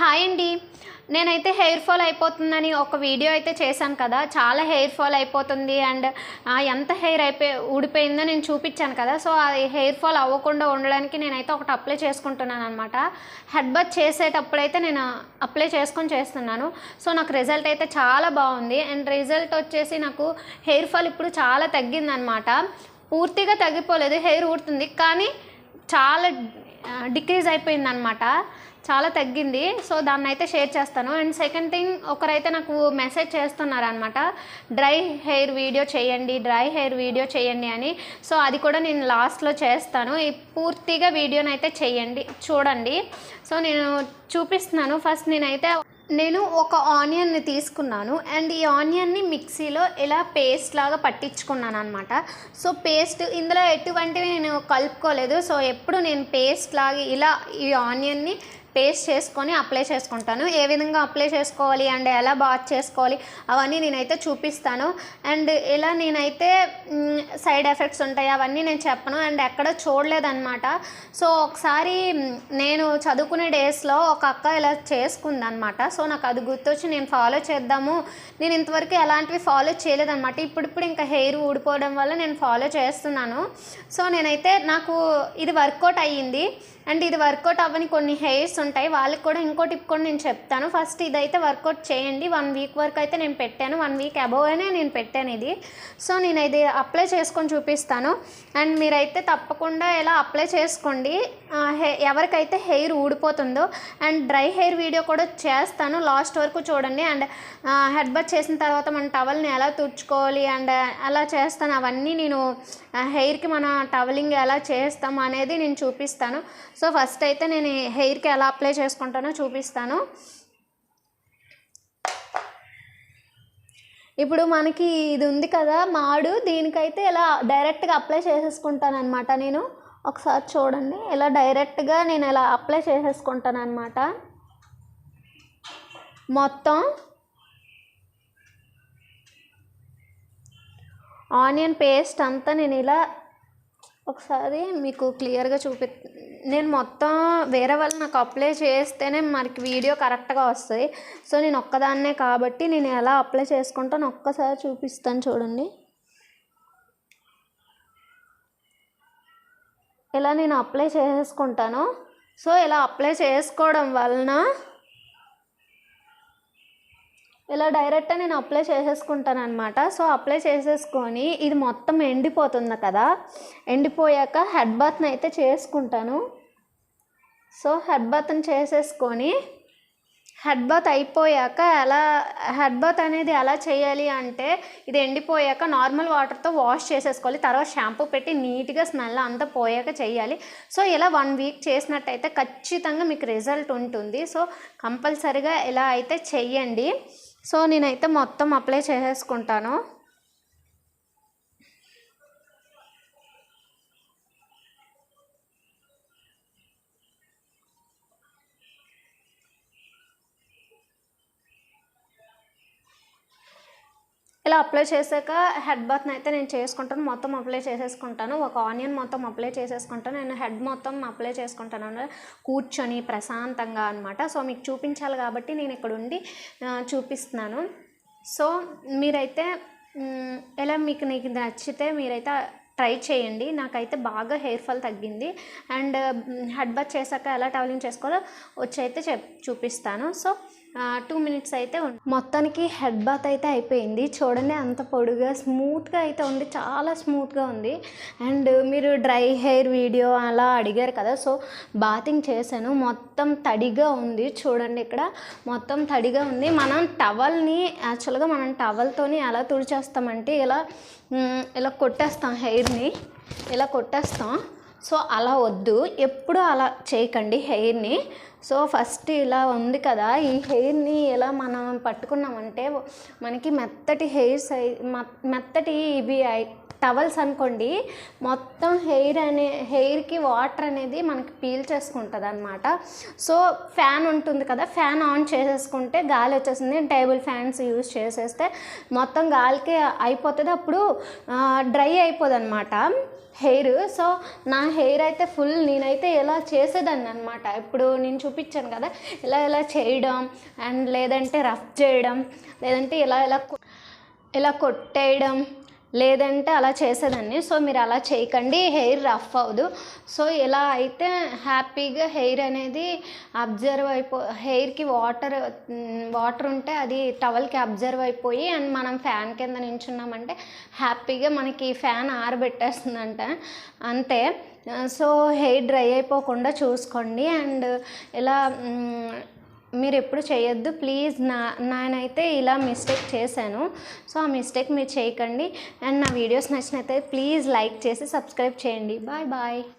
Hi అండి. నేనైతే hair fall అయిపోతుందని ఒక వీడియో అయితే చేశాను కదా. చాలా హెయిర్ ఫాల్ అయిపోతుంది అండ్ ఎంత హెయిర్ ఊడిపోయిందో నేను చూపించాను కదా. సో అది హెయిర్ ఫాల్ అవ్వకుండా ఉండడానికి నేనైతే ఒకటి అప్లై చేసుకుంటున్నాను అనమాట. హెడ్ బాత్ చేసేటప్పుడైతే నేను అప్లై చేసుకొని చేస్తున్నాను. సో నాకు రిజల్ట్ అయితే చాలా బాగుంది. అండ్ రిజల్ట్ వచ్చేసి నాకు హెయిర్ ఫాల్ ఇప్పుడు చాలా తగ్గిందనమాట. పూర్తిగా తగ్గిపోలేదు, హెయిర్ ఊడుతుంది కానీ చాలా డిక్రీజ్ అయిపోయిందనమాట, చాలా తగ్గింది. సో దాన్ని అయితే షేర్ చేస్తాను. అండ్ సెకండ్ థింగ్, ఒకరైతే నాకు మెసేజ్ చేస్తున్నారనమాట, డ్రై హెయిర్ వీడియో చేయండి అని. సో అది కూడా నేను లాస్ట్లో చేస్తాను. ఈ పూర్తిగా వీడియోని అయితే చూడండి. సో నేను చూపిస్తున్నాను. ఫస్ట్ నేను ఒక ఆనియన్ని తీసుకున్నాను అండ్ ఈ ఆనియన్ని మిక్సీలో ఇలా పేస్ట్ లాగా పట్టించుకున్నాను అనమాట. సో పేస్ట్ ఇందులో ఎటువంటివి నేను కలుపుకోలేదు. సో ఎప్పుడు నేను పేస్ట్ లాగా ఇలా ఈ ఆనియన్ని పేస్ట్ చేసుకొని అప్లై చేసుకుంటాను. ఏ విధంగా అప్లై చేసుకోవాలి అండ్ ఎలా బాత్ చేసుకోవాలి అవన్నీ నేనైతే చూపిస్తాను. అండ్ ఇలా నేనైతే సైడ్ ఎఫెక్ట్స్ ఉంటాయి అవన్నీ నేను చెప్పను అండ్ ఎక్కడ చూడలేదన్నమాట. సో ఒకసారి నేను చదువుకునే డేస్లో ఒక అక్క ఇలా చేసుకుందనమాట. సో నాకు అది గుర్తొచ్చి నేను ఫాలో చేద్దాము. నేను ఇంతవరకు ఎలాంటివి ఫాలో చేయలేదన్నమాట. ఇప్పుడు ఇంకా హెయిర్ ఊడిపోవడం వల్ల నేను ఫాలో చేస్తున్నాను. సో నాకు ఇది వర్కౌట్ అయ్యింది. అండ్ ఇది వర్కౌట్ అవ్వని కొన్ని హెయిర్స్ ఉంటాయి, వాళ్ళకి కూడా ఇంకో టిప్ కూడా నేను చెప్తాను. ఫస్ట్ ఇదైతే వర్కౌట్ చేయండి. 1 వీక్ వరకు అయితే నేను పెట్టాను, 1 వీక్ అబోవ్ అయినా నేను పెట్టాను ఇది. సో నేను ఇది అప్లై చేసుకొని చూపిస్తాను అండ్ మీరైతే తప్పకుండా ఇలా అప్లై చేసుకోండి ఎవరికైతే హెయిర్ ఊడిపోతుందో. అండ్ డ్రై హెయిర్ వీడియో కూడా చేస్తాను, లాస్ట్ వరకు చూడండి. అండ్ హెడ్ బాత్ చేసిన తర్వాత మన టవల్ని ఎలా తుడుచుకోవాలి అండ్ అలా చేస్తాను. అవన్నీ నేను హెయిర్కి మన టవలింగ్ ఎలా చేస్తాం అనేది నేను చూపిస్తాను. సో ఫస్ట్ అయితే నేను హెయిర్కి ఎలా అప్లై చేసుకుంటానో చూపిస్తాను. ఇప్పుడు మనకి ఇది ఉంది కదా మాడు, దీనికైతే ఇలా డైరెక్ట్గా అప్లై చేసేసుకుంటాను అనమాట. నేను ఒకసారి చూడండి, ఇలా డైరెక్ట్గా నేను ఇలా అప్లై చేసేసుకుంటాను అనమాట. మొత్తం ఆనియన్ పేస్ట్ అంతా నేను ఇలా ఒకసారి మీకు క్లియర్గా నేను మొత్తం వేరే వాళ్ళు నాకు అప్లై చేస్తేనే మనకి వీడియో కరెక్ట్గా వస్తుంది. సో నేను ఒక్కదాన్నే కాబట్టి నేను ఎలా అప్లై చేసుకుంటాను ఒక్కసారి చూపిస్తాను చూడండి. ఇలా నేను అప్లై చేసుకుంటాను. సో ఇలా అప్లై చేసుకోవడం వలన ఇలా డైరెక్ట్గా నేను అప్లై చేసేసుకుంటాను అనమాట. సో అప్లై చేసేసుకొని ఇది మొత్తం ఎండిపోతుంది కదా, ఎండిపోయాక హెడ్ బాత్ని అయితే చేసుకుంటాను. సో హెడ్ బాత్ని చేసేసుకొని హెడ్ బాత్ అయిపోయాక హెడ్ బాత్ అనేది ఎలా చేయాలి అంటే, ఇది ఎండిపోయాక నార్మల్ వాటర్తో వాష్ చేసేసుకోవాలి. తర్వాత షాంపూ పెట్టి నీట్గా స్మెల్ అంతా పోయాక చేయాలి. సో ఇలా 1 వీక్ చేసినట్టయితే ఖచ్చితంగా మీకు రిజల్ట్ ఉంటుంది. సో కంపల్సరిగా ఇలా అయితే చెయ్యండి. సో నేనైతే మొత్తం అప్లై చేసేసుకుంటాను. ఇలా అప్లై చేశాక హెడ్ బాత్ని అయితే నేను చేసుకుంటాను. మొత్తం అప్లై చేసేసుకుంటాను. ఒక ఆనియన్ మొత్తం అప్లై చేసేసుకుంటాను. నేను హెడ్ మొత్తం అప్లై చేసుకుంటాను కూర్చొని ప్రశాంతంగా అనమాట. సో మీకు చూపించాలి కాబట్టి నేను ఇక్కడ ఉండి చూపిస్తున్నాను. సో మీరైతే ఇలా మీకు నచ్చితే మీరైతే ట్రై చేయండి. నాకైతే బాగా హెయిర్ ఫాల్ తగ్గింది. అండ్ హెడ్ బాత్ చేశాక ఎలా టవలింగ్ చేసుకోవాలో వచ్చి చూపిస్తాను. సో 2 మినిట్స్ అయితే మొత్తానికి హెడ్ బాత్ అయితే అయిపోయింది. చూడండి అంత పొడిగా స్మూత్గా అయితే ఉంది, చాలా స్మూత్గా ఉంది. అండ్ మీరు డ్రై హెయిర్ వీడియో అలా అడిగారు కదా, సో బాతింగ్ చేశాను. మొత్తం తడిగా ఉంది చూడండి, ఇక్కడ మొత్తం తడిగా ఉంది. మనం యాక్చువల్గా మనం టవల్తోని ఎలా తుడిచేస్తామంటే ఇలా కొట్టేస్తాం, హెయిర్ని ఇలా కొట్టేస్తాం. సో అలా వద్దు, ఎప్పుడు అలా చేయకండి హెయిర్ని. సో ఫస్ట్ ఇలా ఉంది కదా, ఈ హెయిర్ని ఇలా మనం పట్టుకున్నామంటే మనకి మెత్తటి ఇవి టవల్స్ అనుకోండి, మొత్తం హెయిర్కి వాటర్ అనేది మనకి పీల్ చేసుకుంటుంది అనమాట. సో ఫ్యాన్ ఉంటుంది కదా, ఫ్యాన్ ఆన్ చేసేసుకుంటే గాలి వచ్చేసింది. టేబుల్ ఫ్యాన్స్ యూజ్ చేసేస్తే మొత్తం గాలికి అయిపోతుంది, అప్పుడు డ్రై అయిపోదు అనమాట హెయిర్. సో నా హెయిర్ అయితే ఫుల్ నేనైతే ఎలా చేసేదాన్ని అనమాట. ఇప్పుడు నేను చూపించాను కదా ఇలా చేయడం, అండ్ లేదంటే రఫ్ చేయడం, లేదంటే ఇలా కొట్టేయడం, లేదంటే అలా చేసేదాన్ని. సో మీరు అలా చేయకండి, హెయిర్ రఫ్ అవ్వదు. సో ఇలా అయితే హ్యాపీగా హెయిర్ అనేది హెయిర్కి వాటర్ ఉంటే అది టవల్కి అబ్జర్వ్ అయిపోయి, అండ్ మనం ఫ్యాన్ కింద నించున్నామంటే హ్యాపీగా మనకి ఫ్యాన్ ఆరబెట్టేస్తుందంట అంతే. సో హెయిర్ డ్రై అయిపోకుండా చూసుకోండి. అండ్ ఇలా మీరు ఎప్పుడు చేయొద్దు ప్లీజ్. నేనైతే ఇలా మిస్టేక్ చేశాను. సో ఆ మిస్టేక్ మీరు చేయకండి. అండ్ నా వీడియోస్ నచ్చినట్లయితే ప్లీజ్ లైక్ చేసి సబ్స్క్రైబ్ చేయండి. Bye bye.